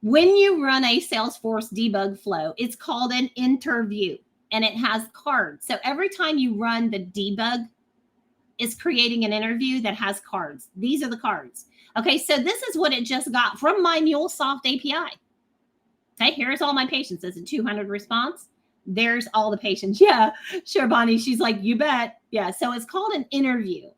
When you run a Salesforce debug flow, it's called an interview and it has cards. So every time you run the debug, it's creating an interview that has cards. These are the cards. Okay, so this is what it just got from my MuleSoft API. Okay, here's all my patients. It's a 200 response. There's all the patients. Yeah, sure, Bonnie. She's like, you bet. Yeah, so it's called an interview.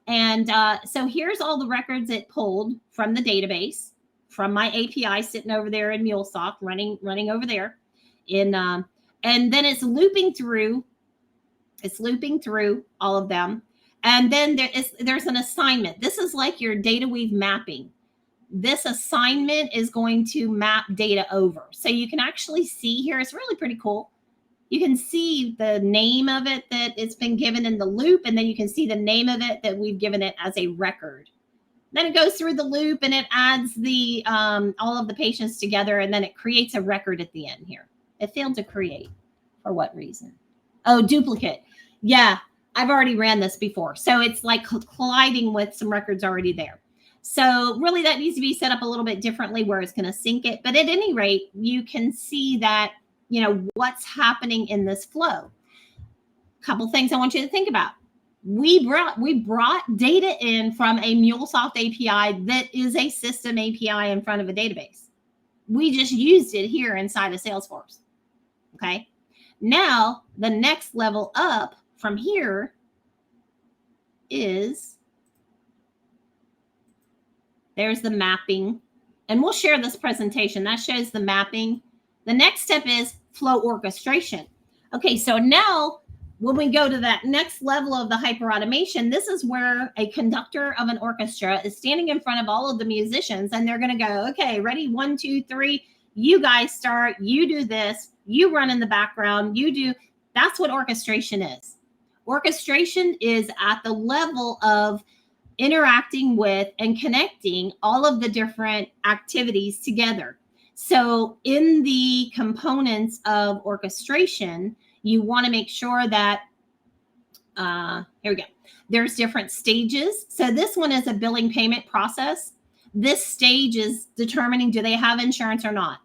And so here's all the records it pulled from the database, from my API sitting over there in MuleSoft, running over there. And then it's looping through. It's looping through all of them. And then there's an assignment. This is like your data weave mapping. This assignment is going to map data over. So you can actually see here, it's really pretty cool. You can see the name of it that it's been given in the loop, and then you can see the name of it that we've given it as a record. Then it goes through the loop and it adds the all of the patients together, and then it creates a record at the end here. It failed to create. For what reason? Oh, duplicate. Yeah, I've already ran this before. So it's like colliding with some records already there. So really that needs to be set up a little bit differently where it's going to sync it. But at any rate, you can see that, what's happening in this flow. A couple things I want you to think about. We brought data in from a MuleSoft API that is a system API in front of a database. We just used it here inside of Salesforce. Okay. Now, the next level up from here is, there's the mapping. And we'll share this presentation. That shows the mapping. The next step is flow orchestration. Okay, so now when we go to that next level of the HyperAutomation, this is where a conductor of an orchestra is standing in front of all of the musicians, and they're going to go, okay, ready, 1, 2, 3. You guys start, you do this, you run in the background, you do. That's what orchestration is. Orchestration is at the level of interacting with and connecting all of the different activities together. So in the components of orchestration, you want to make sure that, here we go, there's different stages. So this one is a billing payment process. This stage is determining, do they have insurance or not?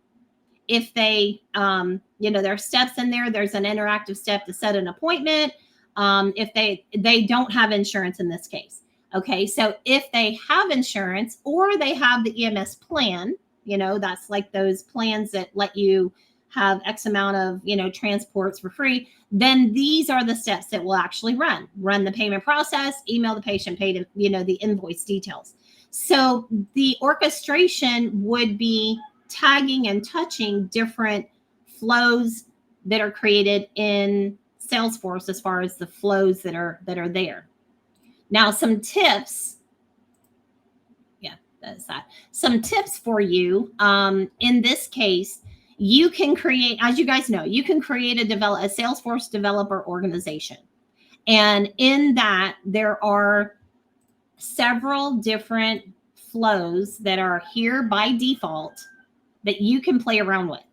If they, there are steps in there, there's an interactive step to set an appointment. If they don't have insurance in this case. Okay, so if they have insurance or they have the EMS plan, that's like those plans that let you have X amount of, transports for free, then these are the steps that will actually run the payment process, email the patient, pay the invoice details. So the orchestration would be tagging and touching different flows that are created in Salesforce as far as the flows that are there. Now, some tips. Yeah, that's that. Some tips for you. In this case, you can create, as you guys know, you can create a Salesforce developer organization. And in that, there are several different flows that are here by default that you can play around with.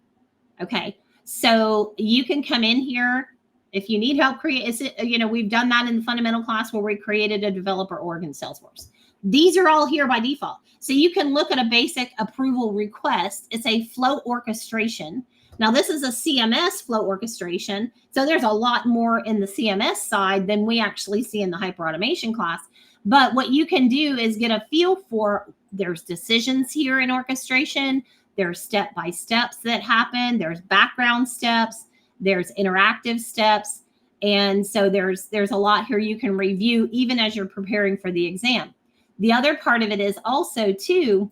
Okay, so you can come in here. If you need help we've done that in the fundamental class where we created a developer org in Salesforce. These are all here by default. So you can look at a basic approval request. It's a flow orchestration. Now, this is a CMS flow orchestration. So there's a lot more in the CMS side than we actually see in the HyperAutomation class. But what you can do is get a feel for, there's decisions here in orchestration. There's step-by-steps that happen. There's background steps. There's interactive steps. And so there's a lot here you can review even as you're preparing for the exam. The other part of it is also, too,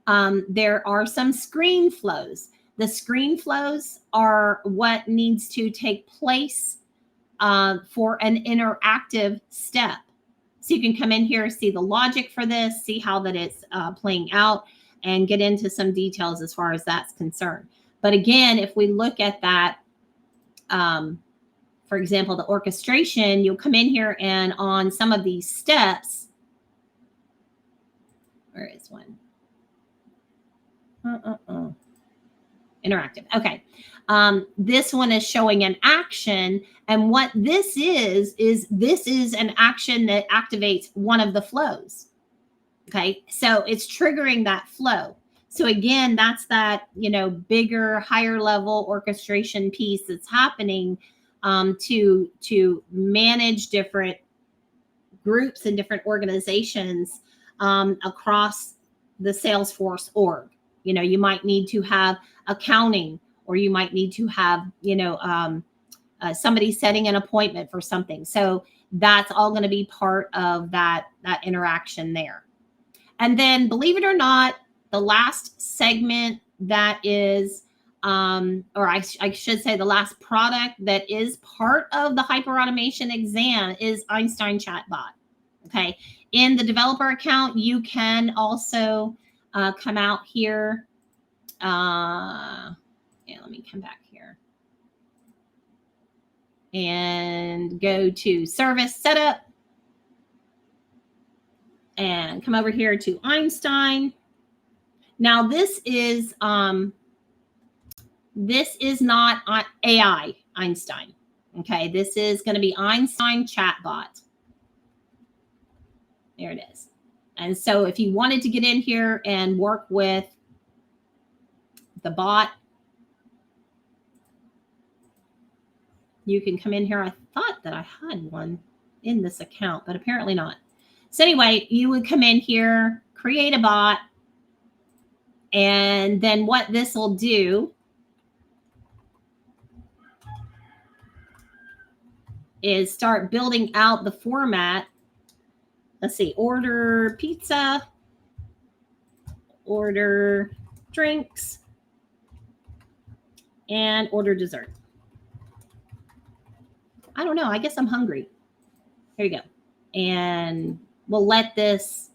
there are some screen flows. The screen flows are what needs to take place for an interactive step. So you can come in here, see the logic for this, see how that it's playing out, and get into some details as far as that's concerned. But again, if we look at that, for example, the orchestration, you'll come in here and on some of these steps, where is one? Interactive. Okay. This one is showing an action. And what this is this is an action that activates one of the flows. Okay. So it's triggering that flow. So again, that's that, bigger, higher level orchestration piece that's happening to manage different groups and different organizations across the Salesforce org. You might need to have accounting, or you might need to have, somebody setting an appointment for something. So that's all going to be part of that interaction there. And then, believe it or not, the last segment that is, or I should say the last product that is part of the HyperAutomation exam is Einstein Chatbot. Okay. In the developer account, you can also come out here. Let me come back here and go to service setup and come over here to Einstein. Now this is not AI Einstein. Okay, this is going to be Einstein Chatbot. There it is. And so if you wanted to get in here and work with the bot, you can come in here. I thought that I had one in this account, but apparently not. So anyway, you would come in here, create a bot, and then what this will do is start building out the format. Let's see, order pizza, order drinks, and order dessert. I don't know. I guess I'm hungry. Here you go. And we'll let this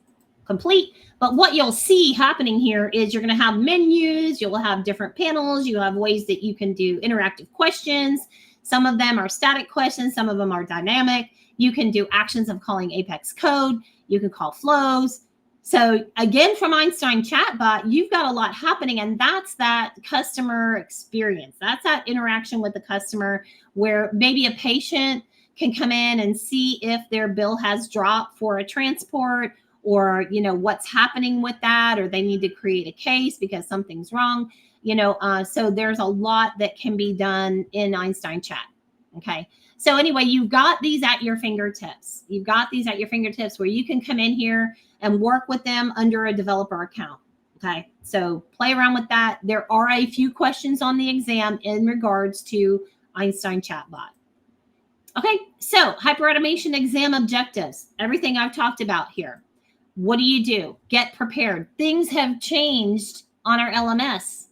complete. But what you'll see happening here is you're going to have menus. You'll have different panels. You'll have ways that you can do interactive questions. Some of them are static questions. Some of them are dynamic. You can do actions of calling Apex code. You can call flows. So again, from Einstein Chatbot, you've got a lot happening, and that's that customer experience. That's that interaction with the customer where maybe a patient can come in and see if their bill has dropped for a transport, or, what's happening with that, or they need to create a case because something's wrong, so there's a lot that can be done in Einstein Chat. Okay. So anyway, you've got these at your fingertips. You've got these at your fingertips where you can come in here and work with them under a developer account. Okay. So play around with that. There are a few questions on the exam in regards to Einstein Chatbot. Okay. So HyperAutomation exam objectives, everything I've talked about here. What do? Get prepared. Things have changed on our LMS.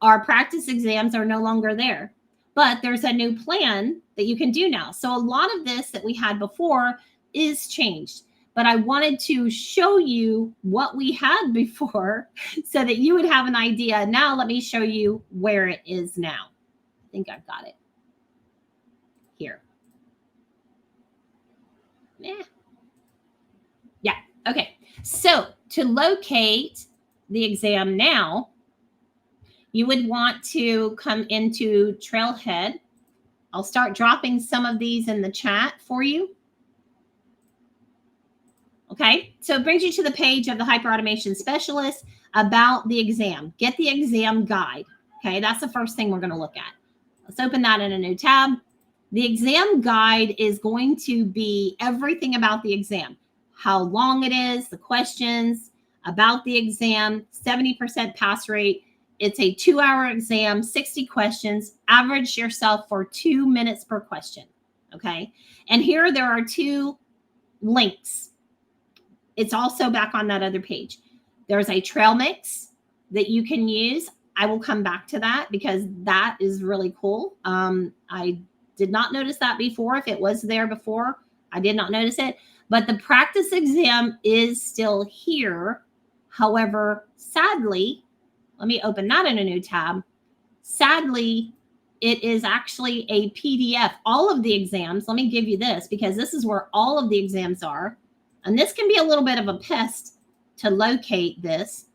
Our practice exams are no longer there, but there's a new plan that you can do now. So a lot of this that we had before is changed, but I wanted to show you what we had before so that you would have an idea. Now let me show you where it is now. I think I've got it here. Yeah. Okay. So to locate the exam now, you would want to come into Trailhead. I'll start dropping some of these in the chat for you. Okay, so it brings you to the page of the HyperAutomation Specialist about the exam. Get the exam guide. Okay, that's the first thing we're going to look at. Let's open that in a new tab. The exam guide is going to be everything about the exam, how long it is, the questions, about the exam, 70% pass rate. It's a 2-hour exam, 60 questions. Average yourself for 2 minutes per question. Okay. And here there are 2 links. It's also back on that other page. There's a trail mix that you can use. I will come back to that because that is really cool. I did not notice that before. If it was there before, I did not notice it. But the practice exam is still here. However, sadly, let me open that in a new tab. Sadly, it is actually a PDF. All of the exams, let me give you this because this is where all of the exams are. And this can be a little bit of a pest to locate this.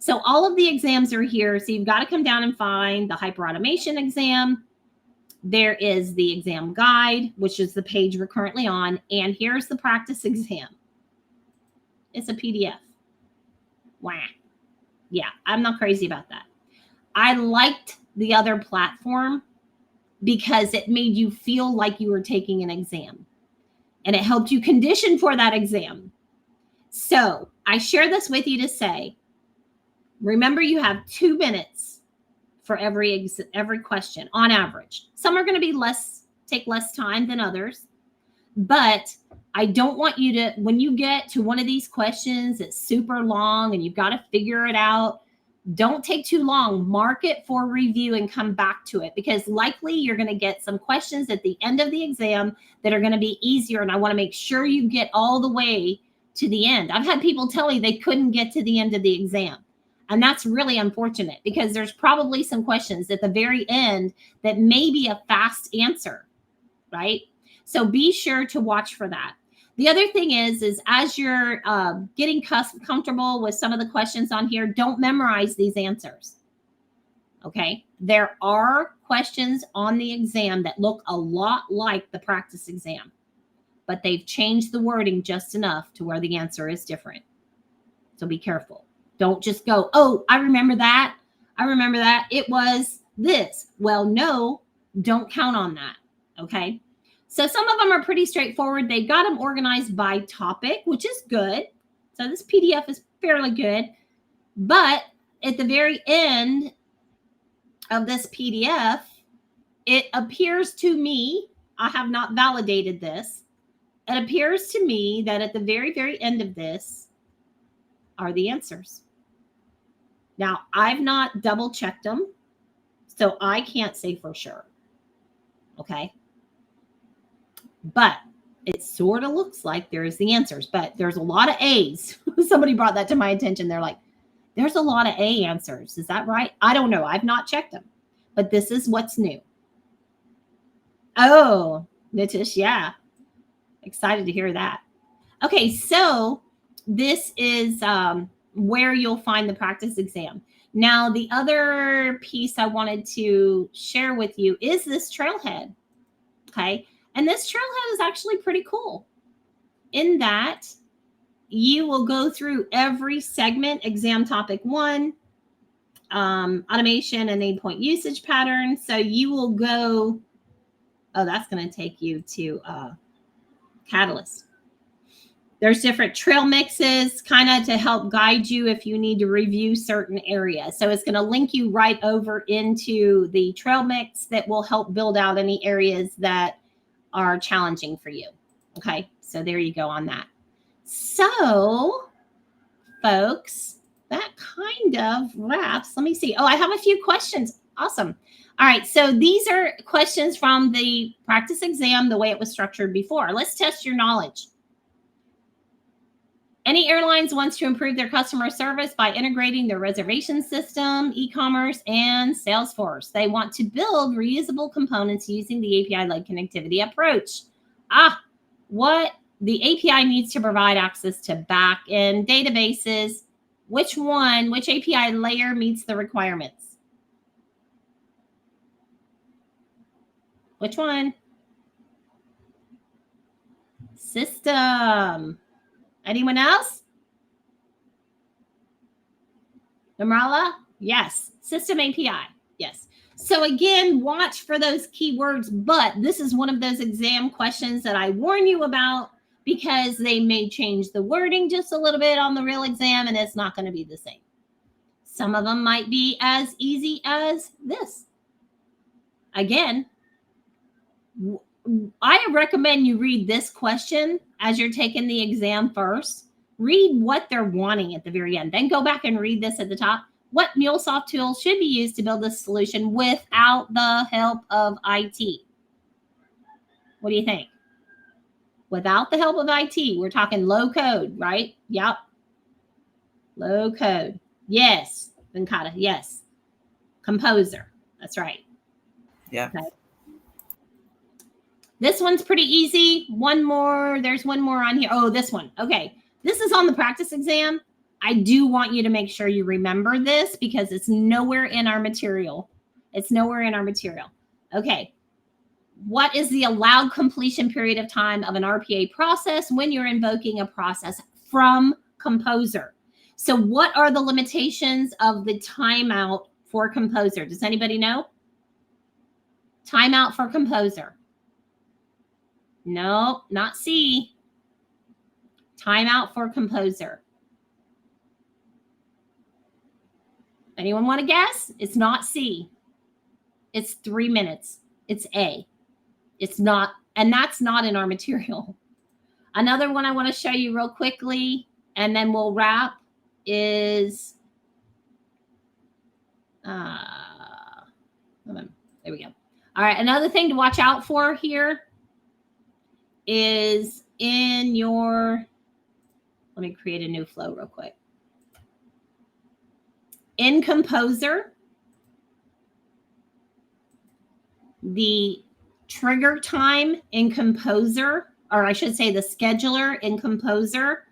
So all of the exams are here. So you've got to come down and find the HyperAutomation exam. There is the exam guide, which is the page we're currently on. And here's the practice exam. It's a PDF. Wow. Yeah, I'm not crazy about that. I liked the other platform because it made you feel like you were taking an exam and it helped you condition for that exam. So I share this with you to say, remember you have 2 minutes for every question on average. Some are going to be take less time than others, but I don't want you to, when you get to one of these questions, it's super long and you've got to figure it out. Don't take too long. Mark it for review and come back to it because likely you're going to get some questions at the end of the exam that are going to be easier. And I want to make sure you get all the way to the end. I've had people tell me they couldn't get to the end of the exam. And that's really unfortunate because there's probably some questions at the very end that may be a fast answer, right? So be sure to watch for that. The other thing is as you're getting comfortable with some of the questions on here, don't memorize these answers. Okay. There are questions on the exam that look a lot like the practice exam, but they've changed the wording just enough to where the answer is different. So be careful. Don't just go, oh, I remember that. I remember that. It was this. Well, no, don't count on that. Okay. So some of them are pretty straightforward. They've got them organized by topic, which is good. So this PDF is fairly good. But at the very end of this PDF, it appears to me, I have not validated this. It appears to me that at the very, very end of this are the answers. Now, I've not double checked them, so I can't say for sure. Okay. But it sort of looks like there's the answers, but there's a lot of A's. Somebody brought that to my attention. They're like, there's a lot of A answers. Is that right? I don't know. I've not checked them, but this is what's new. Oh, Nitish, yeah. Excited to hear that. Okay, so this is where you'll find the practice exam. Now, the other piece I wanted to share with you is this trailhead. Okay. And this trailhead is actually pretty cool in that you will go through every segment, exam topic 1, automation and endpoint usage patterns. So you will go, oh, that's going to take you to Catalyst. There's different trail mixes kind of to help guide you if you need to review certain areas. So it's going to link you right over into the trail mix that will help build out any areas that are challenging for you. Okay, so there you go on that. So, folks, that kind of wraps. Let me see. Oh, I have a few questions. Awesome. All right, so these are questions from the practice exam, the way it was structured before. Let's test your knowledge. Any airlines wants to improve their customer service by integrating their reservation system, e-commerce, and Salesforce. They want to build reusable components using the API-led connectivity approach. What the API needs to provide access to back-end databases. Which API layer meets the requirements? Which one? System. Anyone else? Namrala? Yes. System API. Yes. So again, watch for those keywords, but this is one of those exam questions that I warn you about because they may change the wording just a little bit on the real exam and it's not going to be the same. Some of them might be as easy as this. Again, I recommend you read this question as you're taking the exam first. Read what they're wanting at the very end. Then go back and read this at the top. What MuleSoft tools should be used to build this solution without the help of IT? What do you think? Without the help of IT, we're talking low code, right? Yep. Low code. Yes. Venkata, yes. Composer. That's right. Yeah. Okay. This one's pretty easy. One more. There's one more on here. Oh, this one. Okay. This is on the practice exam. I do want you to make sure you remember this because it's nowhere in our material. It's nowhere in our material. Okay. What is the allowed completion period of time of an RPA process when you're invoking a process from Composer? So what are the limitations of the timeout for Composer? Does anybody know? Timeout for Composer. No, not C. Timeout for Composer. Anyone want to guess? It's not C. It's 3 minutes. It's A. It's not, and that's not in our material. Another one I want to show you real quickly, and then we'll wrap, is, there we go. All right, another thing to watch out for here is in your, let me create a new flow real quick. In Composer, the trigger time in Composer, or I should say the scheduler in Composer,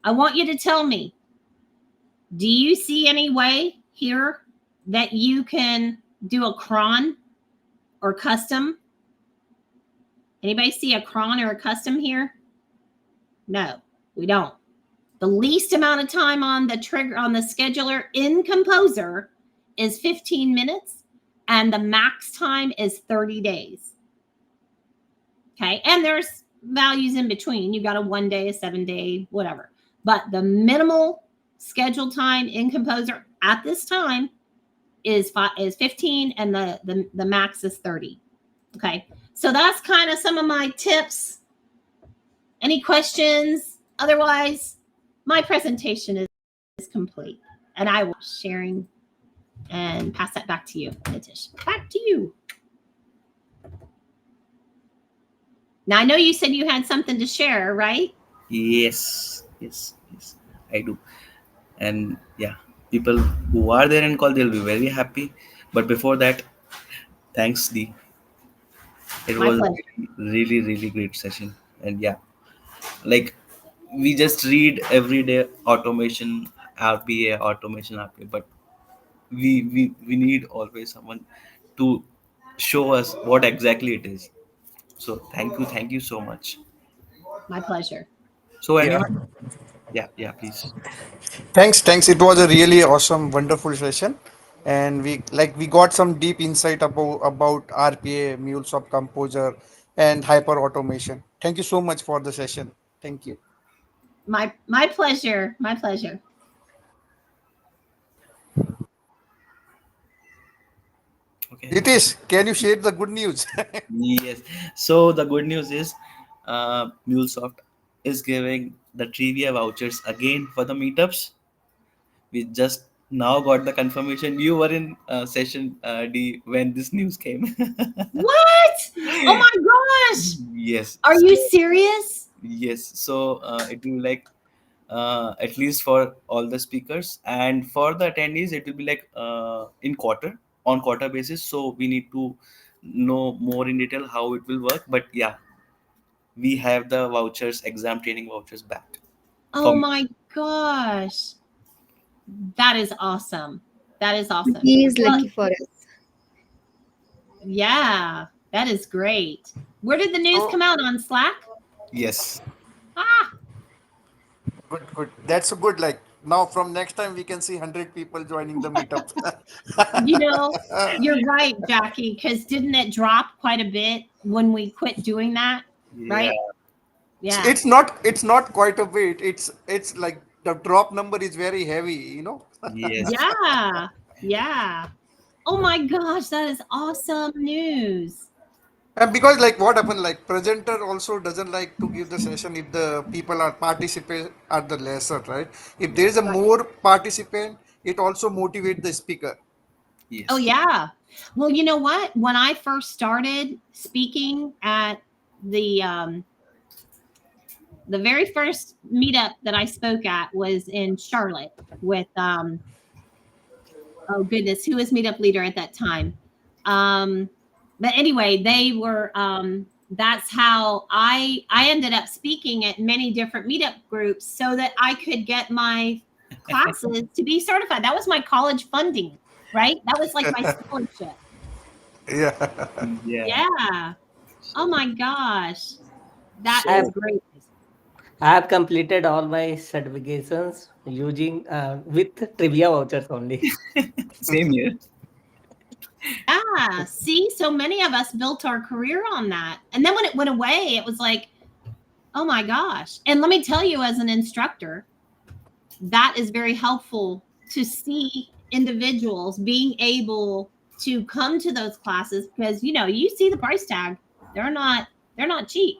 I want you to tell me, do you see any way here that you can do a cron or custom? Anybody see a cron or a custom here? No, we don't. The least amount of time on the trigger on the scheduler in Composer is 15 minutes, and the max time is 30 days. Okay, and there's values in between. You got a 1 day, a 7 day, whatever. But the minimal scheduled time in Composer at this time is 15, and the max is 30. Okay, so that's kind of some of my tips. Any questions? Otherwise, my presentation is complete, and I will be sharing and pass that back to you, Nitish. Back to you. Now, I know you said you had something to share, right? Yes. I do. And yeah, people who are there in call, they'll be very happy. But before that, thanks, Dee. It My was a pleasure. really great session. And yeah, like we just read every day automation, RPA, but we need always someone to show us what exactly it is. So thank you so much. My pleasure. So Yeah. anyone, yeah, please. Thanks. It was a really awesome, wonderful session, and we got some deep insight about RPA, MuleSoft Composer, and hyper automation. Thank you so much for the session. Thank you. My pleasure. My pleasure. Okay. Nitish, can you share the good news? Yes. So the good news is, MuleSoft is giving the trivia vouchers again for the meetups. We just now got the confirmation. You were in session D when this news came. What? Oh my gosh. Yes. Are you serious? Yes. So it will be like at least for all the speakers, and for the attendees it will be like in quarter basis. So we need to know more in detail how it will work. But yeah, we have the vouchers, exam training vouchers back for Oh me. my gosh. That is awesome. That is awesome. He is Well, lucky for us. yeah, that is great. Where did the news So come out on Slack? Yes. Ah, good. That's a good. Like Now from next time we can see 100 people joining the meetup. You know, you're right, Jackie, because didn't it drop quite a bit when we quit doing that? Yeah. Right? Yeah. It's not quite a bit. It's like the drop number is very heavy, you know. Yes. Yeah. Yeah. Oh my gosh, that is awesome news. And because like what happened, like presenter also doesn't like to give the session if the people are participate are the lesser, right? If there Yeah. is a more participant, it also motivate the speaker. Oh Yes. yeah. Well, you know what? When I first started speaking at the um the very first meetup that I spoke at was in Charlotte with oh goodness, who was meetup leader at that time? Um but anyway, they were that's how I ended up speaking at many different meetup groups so that I could get my classes to be certified. That was my college funding, right? That was like my scholarship. Yeah. Yeah. Yeah. Oh So, my gosh. That I is so have great. I have completed all my certifications using with trivia vouchers only. same here. Yeah. See, so many of us built our career on that. And then when it went away, it was like, oh my gosh. And let me tell you, as an instructor, that is very helpful to see individuals being able to come to those classes because you know you see the price tag. They're not they're not cheap.